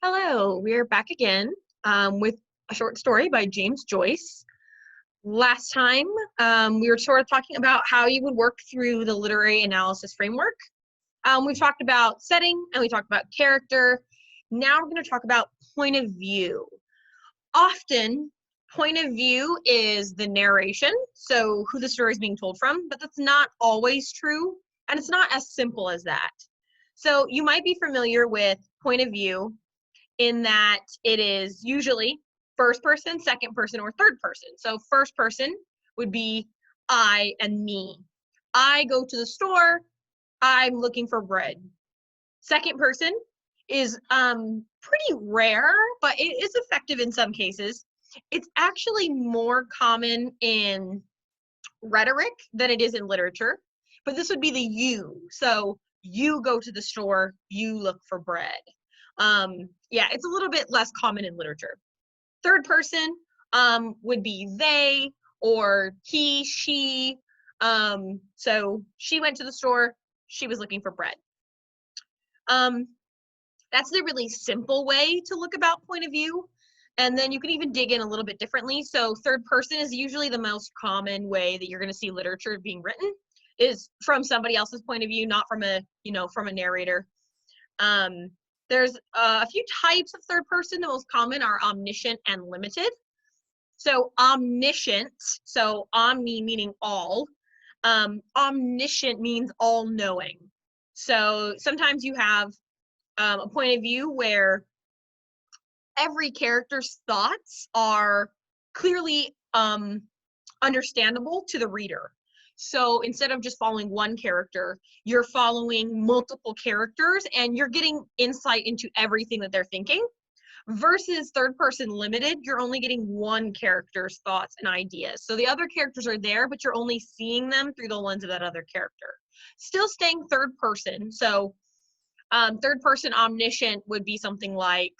Hello, we're back again with a short story by James Joyce. Last time, we were sort of talking about how you would work through the literary analysis framework. We talked about setting and we talked about character. Now we're going to talk about point of view. Often, point of view is the narration, so who the story is being told from, but that's not always true, and it's not as simple as that. So you might be familiar with point of view in that it is usually first person, second person, or third person. So first person would be I and me. I go to the store, I'm looking for bread. Second person is pretty rare, but it is effective in some cases. It's actually more common in rhetoric than it is in literature, but this would be the you. So you go to the store, you look for bread. Yeah, it's a little bit less common in literature. Third person would be they or he, she. So she went to the store, she was looking for bread. That's the really simple way to look about point of view. And then you can even dig in a little bit differently. So third person is usually the most common way that you're going to see literature being written, is from somebody else's point of view, not from a, from a narrator. There's a few types of third person. The most common are omniscient and limited. So omniscient, so omni meaning all, omniscient means all knowing. So sometimes you have a point of view where every character's thoughts are clearly understandable to the reader. So instead of just following one character, you're following multiple characters and you're getting insight into everything that they're thinking. Versus third person limited, you're only getting one character's thoughts and ideas. So the other characters are there, but you're only seeing them through the lens of that other character. Still staying third person. So third person omniscient would be something like,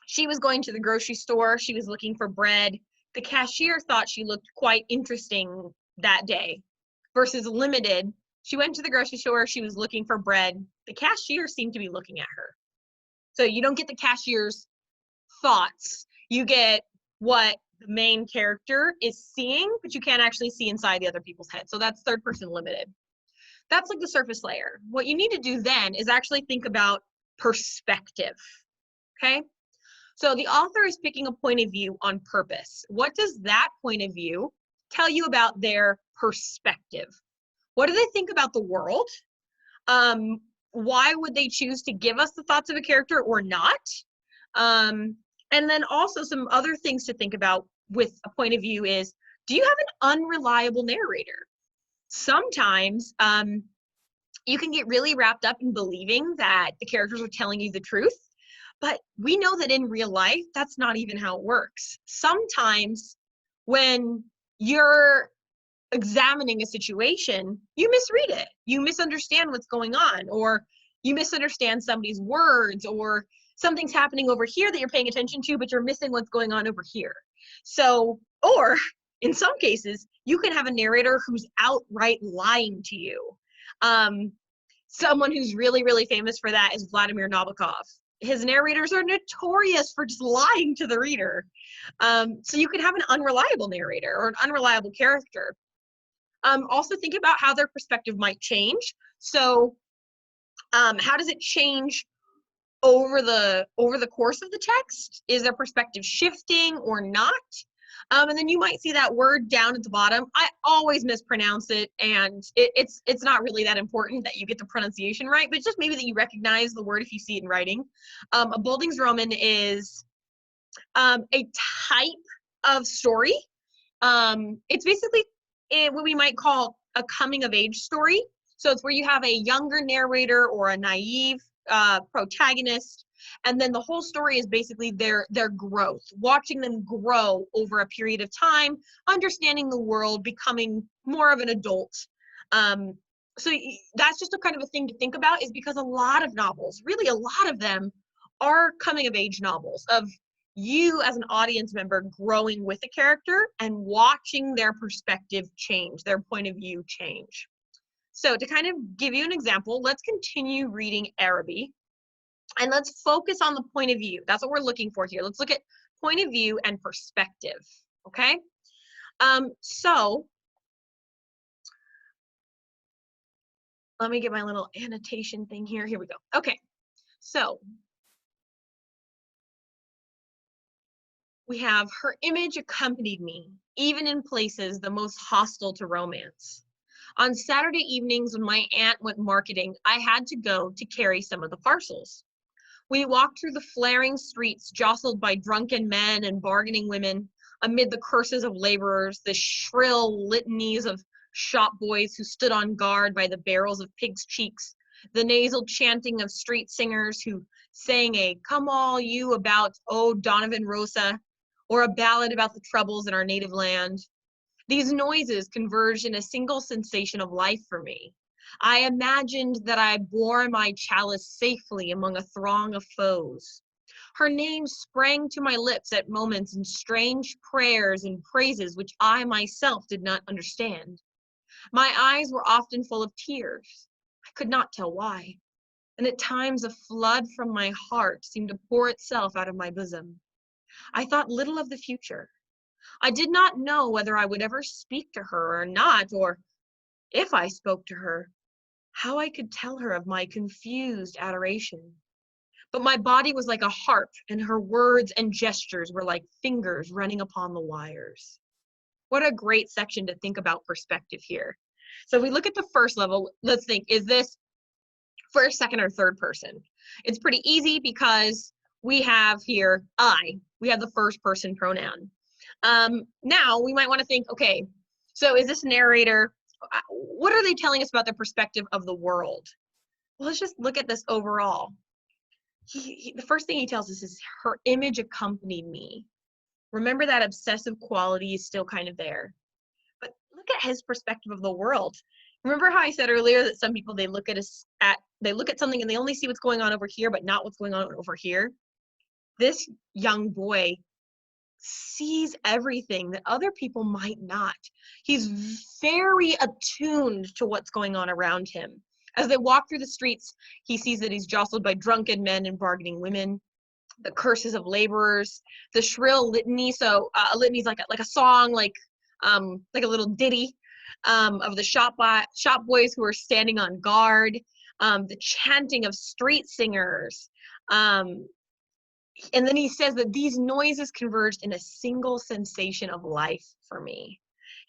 she was going to the grocery store, she was looking for bread. The cashier thought she looked quite interesting that day. Versus limited, she went to the grocery store, she was looking for bread. The cashier seemed to be looking at her. So you don't get the cashier's thoughts. You get what the main character is seeing, but you can't actually see inside the other people's heads. So that's third person limited. That's like the surface layer. What you need to do then is actually think about perspective, okay? So the author is picking a point of view on purpose. What does that point of view tell you about their perspective? What do they think about the world? Why would they choose to give us the thoughts of a character or not? And then also some other things to think about with a point of view is, do you have an unreliable narrator? Sometimes you can get really wrapped up in believing that the characters are telling you the truth, but we know that in real life, that's not even how it works. Sometimes when you're examining a situation, you misread it. You misunderstand what's going on, or you misunderstand somebody's words, or something's happening over here that you're paying attention to, but you're missing what's going on over here. So, or in some cases, you can have a narrator who's outright lying to you. Someone who's really, really famous for that is Vladimir Nabokov. His narrators are notorious for just lying to the reader. So you can have an unreliable narrator or an unreliable character. Also think about how their perspective might change. So how does it change over the course of the text? Is their perspective shifting or not? And then you might see that word down at the bottom. I always mispronounce it, and it's not really that important that you get the pronunciation right, but just maybe that you recognize the word if you see it in writing. A Bildungsroman is a type of story. It's basically what we might call a coming of age story. So it's where you have a younger narrator or a naive protagonist, and then the whole story is basically their growth, watching them grow over a period of time, understanding the world, becoming more of an adult. So that's just a kind of a thing to think about, is because a lot of novels, really a lot of them, are coming of age novels of you as an audience member growing with a character and watching their perspective change, their point of view change. So to kind of give you an example, let's continue reading Araby. And let's focus on the point of view. That's what we're looking for here. Let's look at point of view and perspective, okay? So let me get my little annotation thing here. Here we go. Okay, so we have her image accompanied me, even in places the most hostile to romance. On Saturday evenings when my aunt went marketing, I had to go to carry some of the parcels. We walked through the flaring streets, jostled by drunken men and bargaining women, amid the curses of laborers, the shrill litanies of shop boys who stood on guard by the barrels of pigs' cheeks, the nasal chanting of street singers who sang a "Come all you about, oh Donovan Rosa," or a ballad about the troubles in our native land. These noises converged in a single sensation of life for me. I imagined that I bore my chalice safely among a throng of foes. Her name sprang to my lips at moments in strange prayers and praises which I myself did not understand. My eyes were often full of tears. I could not tell why. And at times a flood from my heart seemed to pour itself out of my bosom. I thought little of the future. I did not know whether I would ever speak to her or not, or if I spoke to her, how I could tell her of my confused adoration. But my body was like a harp, and her words and gestures were like fingers running upon the wires. What a great section to think about perspective here. So if we look at the first level, let's think, is this first, second, or third person? It's pretty easy because we have here I. We have the first person pronoun. Now we might want to think, okay, so is this narrator, what are they telling us about the perspective of the world? Well, let's just look at this overall. The first thing he tells us is her image accompanied me. Remember that obsessive quality is still kind of there. But look at his perspective of the world. Remember how I said earlier that some people, they look at something and they only see what's going on over here, but not what's going on over here. This young boy sees everything that other people might not. He's very attuned to what's going on around him. As they walk through the streets, he sees that he's jostled by drunken men and bargaining women, the curses of laborers, the shrill litany. So a litany is like a song, like a little ditty of the shop boys who are standing on guard, the chanting of street singers. And then he says that these noises converged in a single sensation of life for me.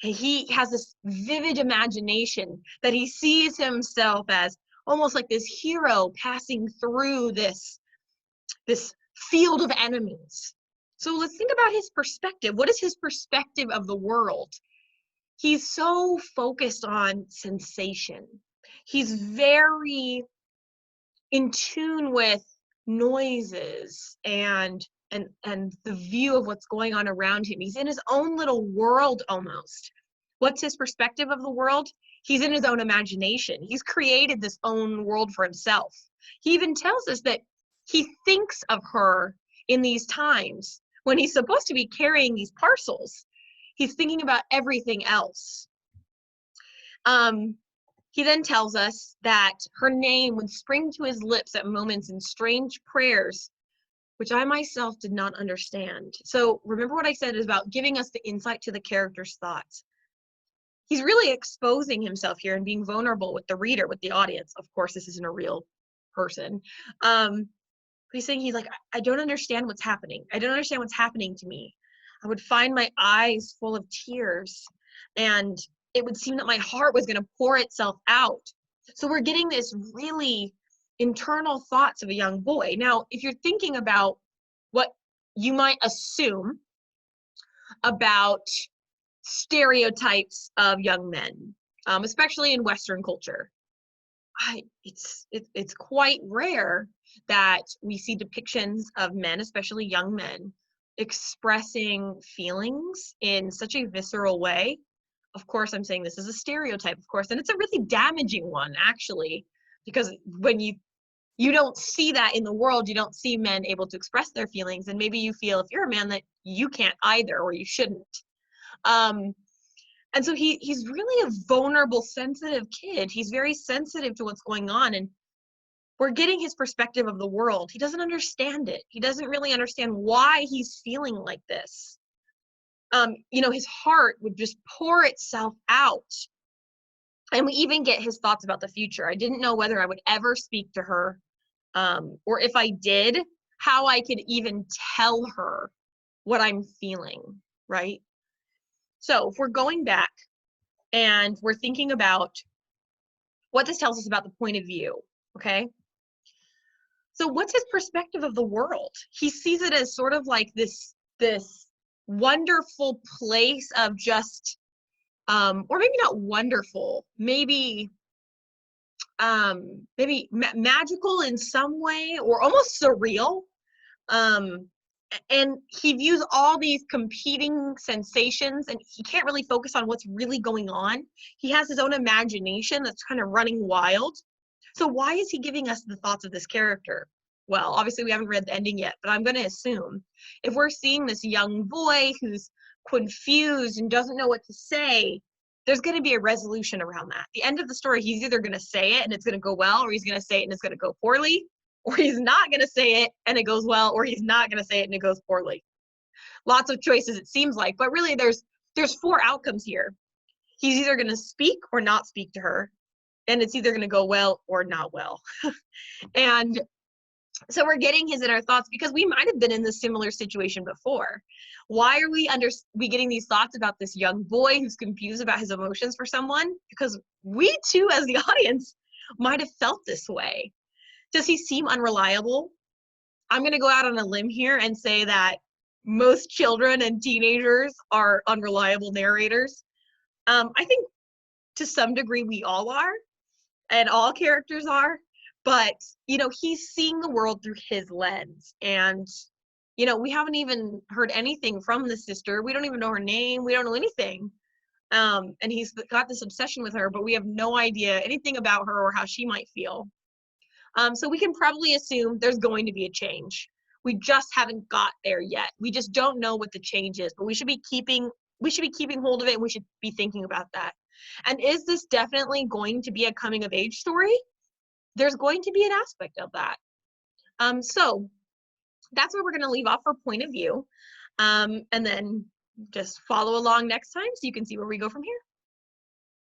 And he has this vivid imagination that he sees himself as almost like this hero passing through this field of enemies. So let's think about his perspective. What is his perspective of the world? He's so focused on sensation. He's very in tune with noises and the view of what's going on around him. He's in his own little world almost. What's his perspective of the world? He's in his own imagination. He's created this own world for himself. He even tells us that he thinks of her in these times when he's supposed to be carrying these parcels. He's thinking about everything else. He then tells us that her name would spring to his lips at moments in strange prayers, which I myself did not understand. So remember what I said is about giving us the insight to the character's thoughts. He's really exposing himself here and being vulnerable with the reader, with the audience. Of course, this isn't a real person. But he's saying, he's like, I don't understand what's happening. I don't understand what's happening to me. I would find my eyes full of tears, and it would seem that my heart was going to pour itself out. So we're getting this really internal thoughts of a young boy. Now, if you're thinking about what you might assume about stereotypes of young men, especially in Western culture, it's quite rare that we see depictions of men, especially young men, expressing feelings in such a visceral way. Of course, I'm saying this is a stereotype, of course, and it's a really damaging one, actually, because when you don't see that in the world, you don't see men able to express their feelings, and maybe you feel, if you're a man, that you can't either, or you shouldn't. And so he's really a vulnerable, sensitive kid. He's very sensitive to what's going on, and We're getting his perspective of the world. He doesn't understand it. He doesn't really understand why he's feeling like this. You know, his heart would just pour itself out. And we even get his thoughts about the future. I didn't know whether I would ever speak to her, or if I did, how I could even tell her what I'm feeling, right? So if we're going back and we're thinking about what this tells us about the point of view, okay? So what's his perspective of the world? He sees it as sort of like this wonderful place of just, or maybe not wonderful, maybe magical in some way, or almost surreal. And he views all these competing sensations, and he can't really focus on what's really going on. He has his own imagination that's kind of running wild. So why is he giving us the thoughts of this character? Well, obviously we haven't read the ending yet, but I'm going to assume if we're seeing this young boy who's confused and doesn't know what to say, there's going to be a resolution around that. The end of the story, he's either going to say it and it's going to go well, or he's going to say it and it's going to go poorly, or he's not going to say it and it goes well, or he's not going to say it and it goes poorly. Lots of choices, it seems like, but really there's 4 outcomes here. He's either going to speak or not speak to her, and it's either going to go well or not well. And so we're getting his inner thoughts because we might have been in this similar situation before. Why are we getting these thoughts about this young boy who's confused about his emotions for someone? Because we too, as the audience, might have felt this way. Does he seem unreliable? I'm going to go out on a limb here and say that most children and teenagers are unreliable narrators. I think to some degree we all are, and all characters are, but you know, he's seeing the world through his lens. And you know, we haven't even heard anything from the sister. We don't even know her name. We don't know anything. And he's got this obsession with her, but we have no idea anything about her or how she might feel. So we can probably assume there's going to be a change. We just haven't got there yet. We just don't know what the change is, but we should be keeping hold of it, and we should be thinking about that. And is this definitely going to be a coming of age story? There's going to be an aspect of that. So that's where we're going to leave off for point of view. And then just follow along next time so you can see where we go from here.